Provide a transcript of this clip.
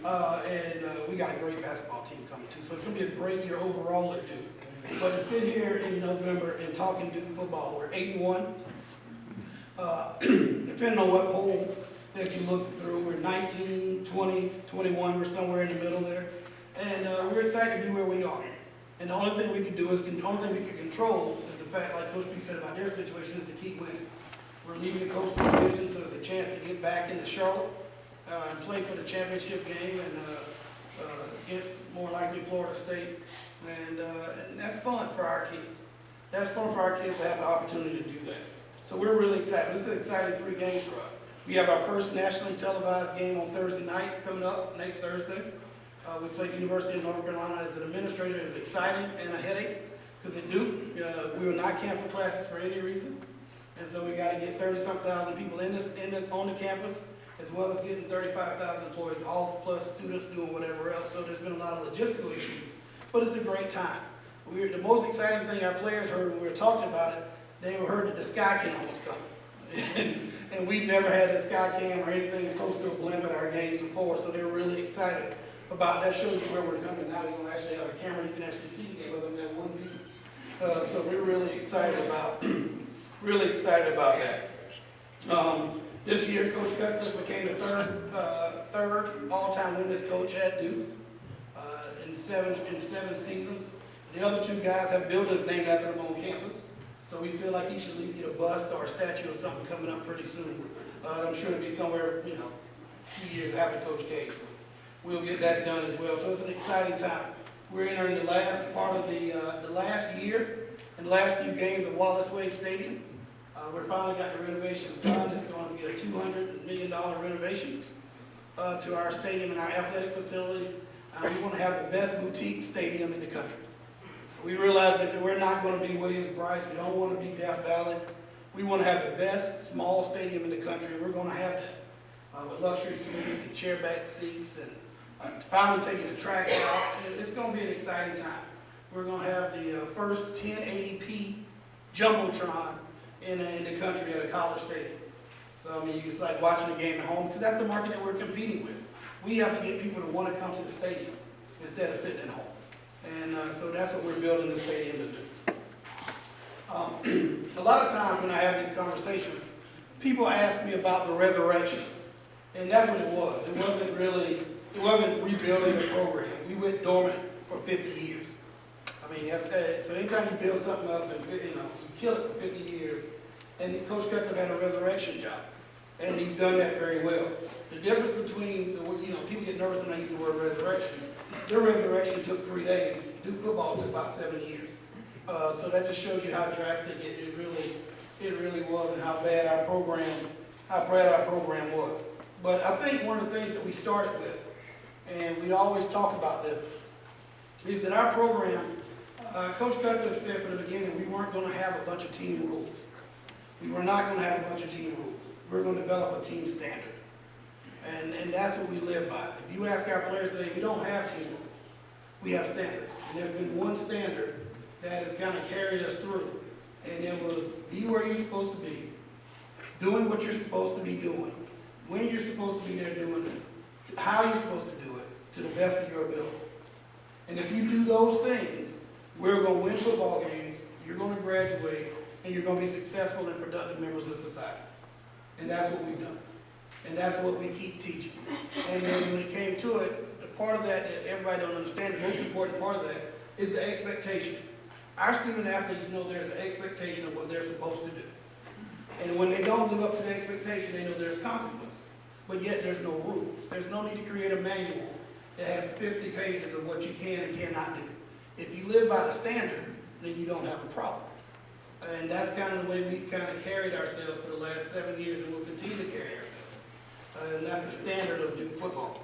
We got a great basketball team coming too. So it's going to be a great year overall at Duke. But to sit here in November and talking Duke football, we're 8-1. Depending on what poll that you look through, we're 19, 20, 21. We're somewhere in the middle there. And we're excited to be where we are. And the only thing we can do is, the only thing we can control is the fact, like Coach P said about their situation, is to keep winning. We're leaving the Coastal Division, so it's a chance to get back into Charlotte and play for the championship game and against, more likely, Florida State. And that's fun for our kids. That's fun for our kids to have the opportunity to do that. So we're really excited. This is an exciting 3 games for us. We have our first nationally televised game on Thursday night coming up next Thursday. We played the University of North Carolina. As an administrator, it's exciting and a headache because at Duke, we will not cancel classes for any reason. And so we got to get 30-some thousand people on the campus, as well as getting 35,000 employees off, plus students doing whatever else. So there's been a lot of logistical issues, but it's a great time. The most exciting thing our players heard when we were talking about it, they heard that the sky cam was coming. And we've never had a sky cam or anything close to a blimp at our games before, so they're really excited about that. Shows you where we're coming. Now they're going to actually have a camera you can actually see the game with them at 1 view. So we're really excited about that. This year, Coach Cutcliffe became the third all-time winningest coach at Duke in seven seasons. The other 2 guys have buildings named after them on campus. So we feel like he should at least get a bust or a statue or something coming up pretty soon. I'm sure it'll be somewhere, a few years after Coach K. So we'll get that done as well. So it's an exciting time. We're entering the last part of the last year and the last few games of Wallace Wade Stadium. We're finally got the renovations done. It's going to be a $200 million renovation to our stadium and our athletic facilities. We want to have the best boutique stadium in the country. We realize that we're not going to be Williams-Brice. We don't want to be Death Valley. We want to have the best small stadium in the country, and we're going to have that with luxury suites and chair-back seats and finally taking the track out. It's going to be an exciting time. We're going to have the first 1080p Jumbotron in the country at a college stadium. So, it's like watching a game at home because that's the market that we're competing with. We have to get people to want to come to the stadium instead of sitting at home. And so that's what we're building the stadium to do. A lot of times when I have these conversations, people ask me about the resurrection. And that's what it was. It wasn't rebuilding the program. We went dormant for 50 years. So anytime you build something up and you kill it for 50 years, and Coach Cutcliffe had a resurrection job. And he's done that very well. The difference between, people get nervous when I use the word resurrection. Their resurrection took 3 days. Duke football took about 7 years. So that just shows you how drastic it really was, and how bad our program was. But I think one of the things that we started with, and we always talk about this, is that our program, Coach Cutcliffe said from the beginning, we weren't going to have a bunch of team rules. We were not going to have a bunch of team rules. We're going to develop a team standard. And that's what we live by. If you ask our players today, we don't have team rules. We have standards. And there's been one standard that has kind of carried us through. And it was be where you're supposed to be, doing what you're supposed to be doing, when you're supposed to be there doing it, how you're supposed to do it, to the best of your ability. And if you do those things, we're going to win football games, you're going to graduate, and you're going to be successful and productive members of society. And that's what we've done. And that's what we keep teaching. And then when it came to it, the part of that everybody don't understand, the most important part of that is the expectation. Our student athletes know there's an expectation of what they're supposed to do. And when they don't live up to the expectation, they know there's consequences. But yet there's no rules. There's no need to create a manual that has 50 pages of what you can and cannot do. If you live by the standard, then you don't have a problem. And that's kind of the way we kind of carried ourselves for the last 7 years, and we'll continue to carry ourselves. And that's the standard of Duke football.